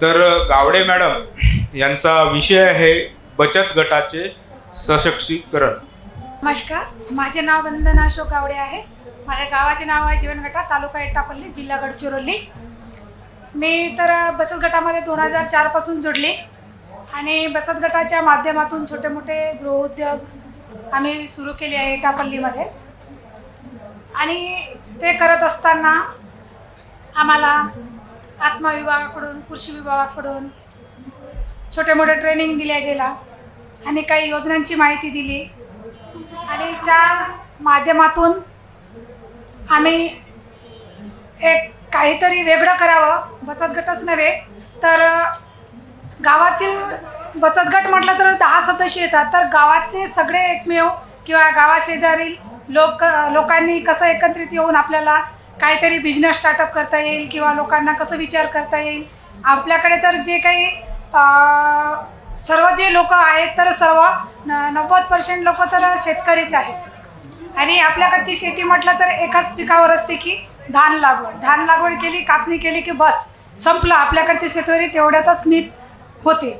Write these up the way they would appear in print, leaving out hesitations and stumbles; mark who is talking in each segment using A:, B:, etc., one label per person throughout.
A: तर गावडे मॅडम यांचा विषय आहे बचत गटाचे सशक्तीकरण.
B: नमस्कार, माझे नाव वंदना अशोक गावडे आहे. माझ्या गावाचे नाव आहे जीवनगटा, तालुका एटापल्ली, जिल्हा गडचिरोली. मी तर बचत गटामध्ये 2004 पासून जोडली आणि बचत गटाच्या माध्यमातून छोटे मोठे गृहउद्योग आम्ही सुरू केले आहे एटापल्लीमध्ये. आणि ते करत असताना आम्हाला आत्मा विभागाकडून, कृषी विभागाकडून छोटे मोठे ट्रेनिंग दिल्या गेला आणि काही योजनांची माहिती दिली आणि त्या माध्यमातून आम्ही एक काहीतरी वेगळं करावं. बचत गटच नव्हे तर गावातील बचत गट म्हटलं तर 10 सदस्य येतात, तर गावाचे सगळे एकमेव किंवा गावाशेजारील लोकांनी कसं एकत्रित येऊन आपल्याला काहीतरी बिझनेस स्टार्टअप करता येईल किंवा लोकांना कसं विचार करता येईल. आपल्याकडे तर जे काही सर्व जे लोक आहेत तर सर्व 90% लोक तर शेतकरीच आहेत आणि आपल्याकडची शेती म्हटलं तर एकाच पिकावर असते की धान लागवड केली, कापणी केली की बस संपलं. आपल्याकडची शेतकरी तेवढ्यातच स्मित होते.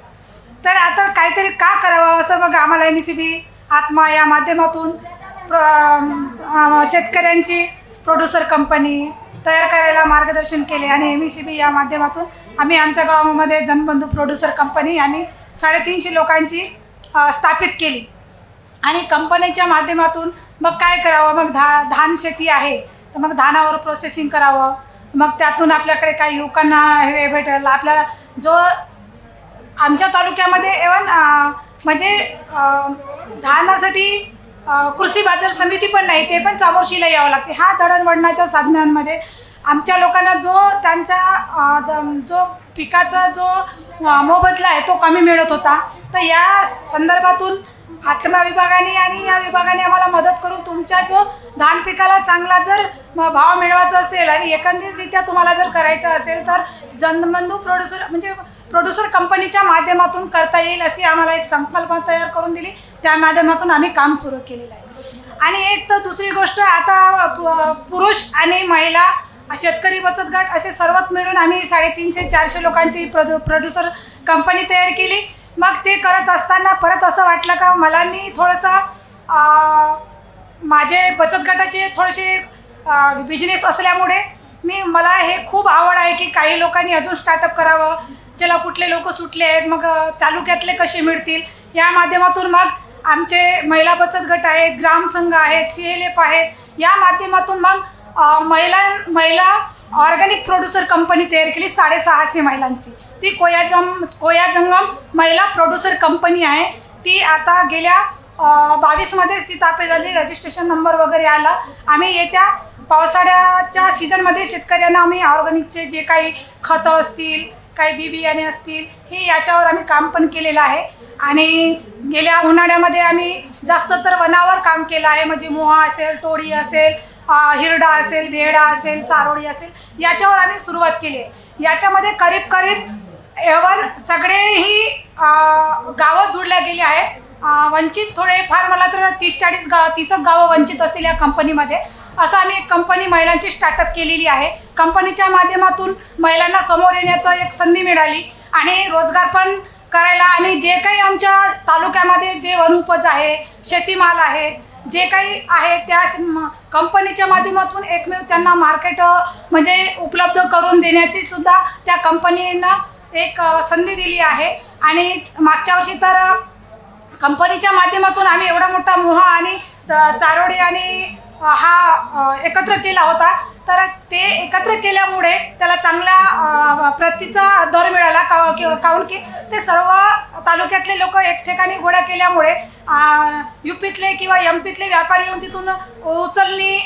B: तर आता काहीतरी का करावं असं मग आम्हाला MSCB आत्मा या माध्यमातून शेतकऱ्यांची प्रोड्युसर कंपनी तयार करायला मार्गदर्शन केले आणि MSCB या माध्यमातून आम्ही आमच्या गावामध्ये जनबंधू प्रोड्युसर कंपनी आम्ही 350 लोकांची स्थापित केली. आणि कंपनीच्या माध्यमातून मग काय करावं, मग धान शेती आहे तर मग धानावर प्रोसेसिंग करावं. मग त्यातून आपल्याकडे काही युवकांना हे भेटेल. आपल्याला जो आमच्या तालुक्यामध्ये एवन म्हणजे धानासाठी कृषी बाजार समिती पण नाही, ते पण चामोर्शीला यावं लागते. ह्या दळणवळणाच्या साधनांमध्ये आमच्या लोकांना जो त्यांचा जो पिकाचा जो मोबदला आहे तो कमी मिळत होता. तर या संदर्भातून आत्मा विभागाने आणि या विभागाने आम्हाला मदत करून तुमच्या जो धान पिकाला चांगला जर भाव मिळवायचा असेल आणि एकंदरीतरित्या तुम्हाला जर करायचं असेल तर जनबंधू प्रोड्युसर कंपनीच्या माध्यमातून करता येईल अशी आम्हाला एक संकल्पना तयार करून दिली. त्या माध्यमातून आम्ही काम सुरू केलेलं आहे. आणि एक तर दुसरी गोष्ट, आता पुरुष आणि महिला शेतकरी बचत गट असे सर्वात मिळून आम्ही 350-400 लोकांची प्रोड्युसर कंपनी तयार केली. मग ते करत असताना परत असं वाटलं का मी थोडंसं माझे बचत गटाचे थोडेसे बिझनेस असल्यामुळे मला हे खूप आवड आहे की काही लोकांनी अजून स्टार्टअप करावं. ज्याला कुठले लोक सुटले आहेत, मग तालुक्यातले कसे मिळतील, या माध्यमातून मग आमचे महिला बचत गट आहेत, ग्रामसंघ आहेत, CLF आहेत. या माध्यमातून मग महिला ऑर्गॅनिक प्रोड्युसर कंपनी तयार केली 650 महिलांची. ती कोया जंगम महिला प्रोड्युसर कंपनी आहे. ती आता गेल्या 22मध्येच ती स्थापित झाली. रजिस्ट्रेशन नंबर वगैरे आला. आम्ही येत्या पावसाळ्याच्या सीझनमध्ये शेतकऱ्यांना आम्ही ऑर्गॅनिकचे जे काही खतं असतील, काही बियाणे असतील, हे याच्यावर आम्ही काम पण केलेलं आहे. आणि गेल्या उन्हाळ्यामध्ये आम्ही जास्त तर वनावर काम केलं आहे. म्हणजे मोहा असेल, टोळी असेल, हिरडा असेल, भेडा असेल, चारोळी असेल, याच्यावर आम्ही सुरुवात केली आहे. याच्यामध्ये करीब एवन सगळेही गावं जोडल्या गेली आहेत. वंचित थोडेफार मला तर 30 गावं वंचित असतील या कंपनीमध्ये. असं आम्ही एक कंपनी महिलांची स्टार्टअप केलेली आहे. कंपनीच्या माध्यमातून महिलांना समोर येण्याचं एक संधी मिळाली आणि रोजगार पण करायला. आणि जे काही आमच्या तालुक्यामध्ये जे वनउपज आहे, शेतीमाल आहे, जे काही आहे त्या कंपनीच्या माध्यमातून एकमेव त्यांना मार्केट म्हणजे उपलब्ध करून देण्याची सुद्धा त्या कंपनीनं एक संधी दिली आहे. आणि मागच्या वर्षी तर कंपनीच्या माध्यमातून आम्ही एवढा मोठा मोहा आणि चारोळी आणि हा एकत्र केला होता. तर ते एकत्र केल्यामुळे त्याला चांगला प्रतीचा दर मिळाला. काहून की ते सर्व तालुक्यातले लोक एक ठिकाणी गोळा केल्यामुळे UPतले किंवा MPतले व्यापारी येऊन तिथून उचलणी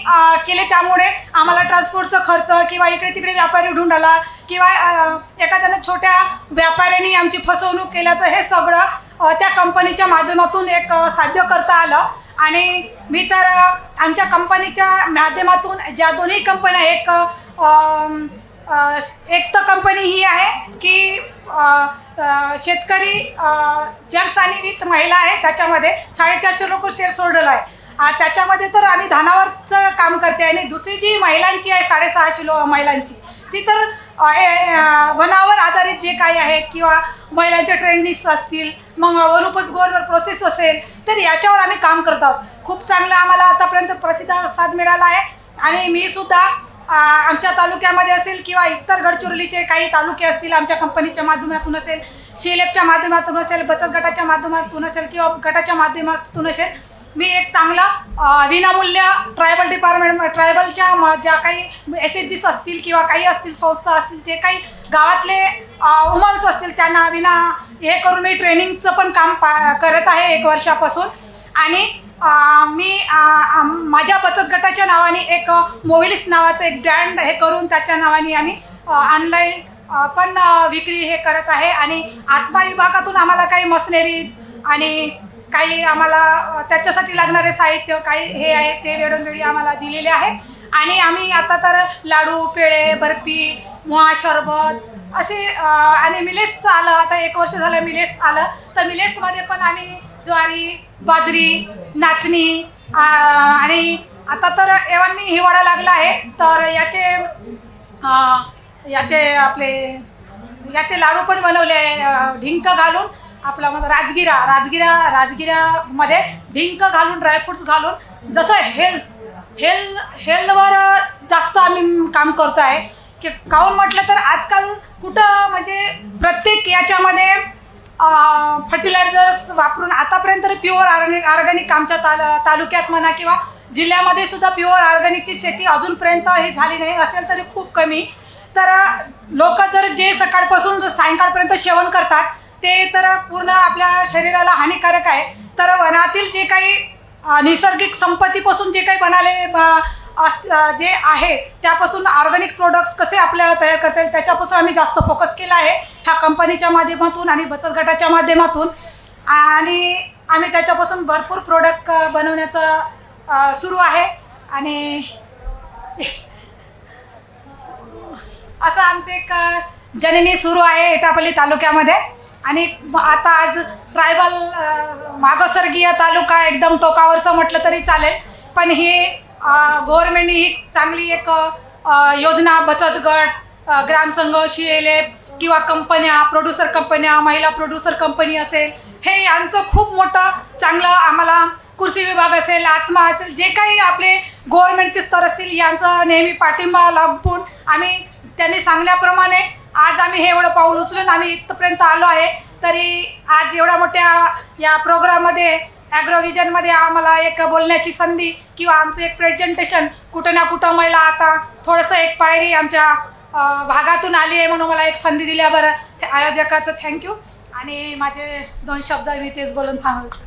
B: केले. त्यामुळे आम्हाला ट्रान्सपोर्टचा खर्च किंवा इकडे तिकडे व्यापारी ढूंढाला किंवा एखाद्यानं छोट्या व्यापाऱ्यांनी आमची फसवणूक केल्याचं हे सगळं त्या कंपनीच्या माध्यमातून एक साध्य करता आलं. आणि मी तर आमच्या कंपनीच्या माध्यमातून ज्या दोन्ही कंपन्या एक तर कंपनी ही आहे की शेतकरी जंक्स आणि विथ महिला आहे, त्याच्यामध्ये 450 लोक शेअर होल्डर आहे. त्याच्यामध्ये तर आम्ही धानावरचं काम करते आणि दुसरी जी महिलांची आहे 650 महिलांची ती तर वनावर आधारित जे काही आहेत किंवा महिलांचे ट्रेनिंग्स असतील, मग वनोपज गोरवर प्रोसेस असेल, तर याच्यावर आम्ही काम करत आहोत. खूप चांगला आम्हाला आतापर्यंत प्रतिसाद मिळाला आहे. आणि मी सुद्धा आमच्या तालुक्यामध्ये असेल किंवा इतर गडचिरोलीचे काही तालुके असतील, आमच्या कंपनीच्या माध्यमातून असेल, शेलेपच्या माध्यमातून असेल, बचत गटाच्या माध्यमातून असेल किंवा गटाच्या माध्यमातून असेल, मी एक चांगला विनामूल्य ट्रायबल डिपार्टमेंट ट्रायबलच्या ज्या काही SHGs असतील किंवा काही असतील संस्था असतील, जे काही गावातले वुमन्स असतील त्यांना विना हे करून मी ट्रेनिंगचं पण काम करत आहे 1 वर्षापासून. आणि मी माझ्या बचत गटाच्या नावाने एक मोबिलिस नावाचं एक ब्रँड हे करून त्याच्या नावाने आम्ही ऑनलाईन पण विक्री हे करत आहे. आणि आत्मा विभागातून आम्हाला काही मशिनरीज आणि काही आम्हाला त्याच्यासाठी लागणारे साहित्य काही हे आहे ते वेळोवेळी आम्हाला दिलेले आहे. आणि आम्ही आता तर लाडू, पेढे, बर्फी, मुआ, शरबत असे आणि मिलेट्सचं आलं, आता 1 वर्ष झालं मिलेट्स आलं, तर मिलेट्समध्ये पण आम्ही ज्वारी, बाजरी, नाचणी आणि आता तर एव्हन मी हिवाळा लागला आहे तर याचे लाडू पण बनवले आहे, डिंक घालून आपला राजगिरामध्ये डिंक घालून ड्रायफ्रुट्स घालून. जसं हेल्थवर जास्त आम्ही काम करतो आहे की काहून म्हटलं तर आजकाल कुठं म्हणजे प्रत्येक याच्यामध्ये फर्टिलायझर्स वापरून आतापर्यंत प्युअर ऑर्गॅनिक आमच्या तालुक्यात म्हणा किंवा जिल्ह्यामध्ये सुद्धा प्युअर ऑर्गॅनिकची शेती अजूनपर्यंत ही झाली नाही, असेल तरी खूप कमी. तर लोक जर जे सकाळपासून सायंकाळपर्यंत सेवन करतात ते तर पूर्ण आपल्या शरीराला हानिकारक आहे. तर वनातील जे काही नैसर्गिक संपत्तीपासून जे काही बनाले जे आहे त्यापासून ऑर्गॅनिक प्रोडक्ट्स कसे आपल्याला तयार करता येईल त्याच्यापासून आम्ही जास्त फोकस केला आहे ह्या कंपनीच्या माध्यमातून आणि बचत गटाच्या माध्यमातून. आणि आम्ही त्याच्यापासून भरपूर प्रोडक्ट बनवण्याचं सुरू आहे. आणि असं आमचं एक जननी सुरू आहे एटापल्ली तालुक्यामध्ये. आणि आता आज ट्रायबल मागासवर्गीय तालुका एकदम टोकावरचं म्हटलं तरी चालेल, पण ही गव्हर्नमेंटनी ही चांगली एक योजना बचत गट, ग्रामसंघ, CLF किंवा कंपन्या, प्रोड्युसर कंपन्या, महिला प्रोड्युसर कंपनी असेल, हे यांचं खूप मोठं चांगलं आम्हाला कृषी विभाग असेल, आत्मा असेल, जे काही आपले गव्हर्नमेंटचे स्तर असतील यांचा नेहमी पाठिंबा लाभून आम्ही त्यांनी सांगल्याप्रमाणे आज आम्ही हे एवढं पाऊल उचलून आम्ही इथपर्यंत आलो आहे. तरी आज एवढ्या मोठ्या या प्रोग्राममध्ये ॲग्रोव्हिजनमध्ये आम्हाला एक बोलण्याची संधी किंवा आमचं एक प्रेझेंटेशन कुठं ना कुठं महिला आता थोडंसं एक पायरी आमच्या भागातून आली आहे म्हणून मला एक संधी दिल्याबरोबर आयोजकाचं थँक्यू. आणि माझे 2 शब्द मी तेच बोलून थांबवतो.